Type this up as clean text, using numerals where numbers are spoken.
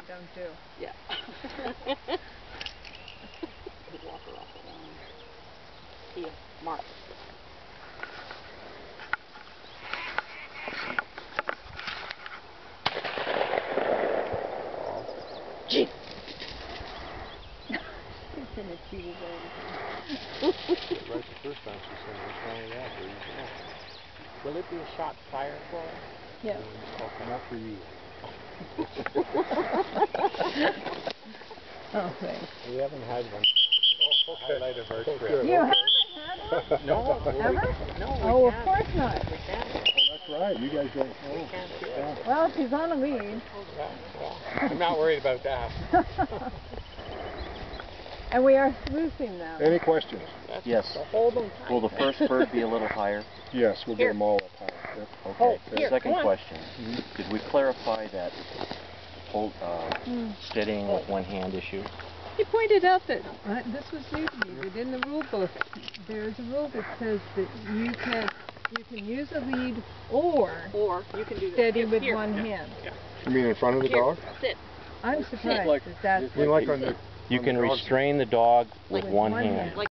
don't do. Yeah. Walk her off the line. Here, Mark. Gee. He's gonna cheat his own. Right the first time she said, what's wrong with that? Will it be a shot fire for us? Yeah. Okay, not for you. Oh, thanks. We haven't had one. Oh, okay. Highlight of our trip. You haven't had one? No. Ever? No, we Oh, of can't. course not. We can't. Oh, that's right. You guys don't know. We can't do it. Well, if he's on a lead. Yeah. I'm not worried about that. And we are sluicing them. Any questions? Yes. Hold them tight. Will the first bird be a little higher? Yes, we'll get them all up high. Yep. Okay. Here, Second come on. question. Did we clarify that steadying with one hand issue? He pointed out that this was new to me, that in the rule book there's a rule that says that you can use a lead or you can do steady this. with Here. one hand. You mean in front of the Here, dog? sit. I'm surprised Like, that that's you mean like on the... You on can the dog's- restrain the dog with with one one hand. hand. Like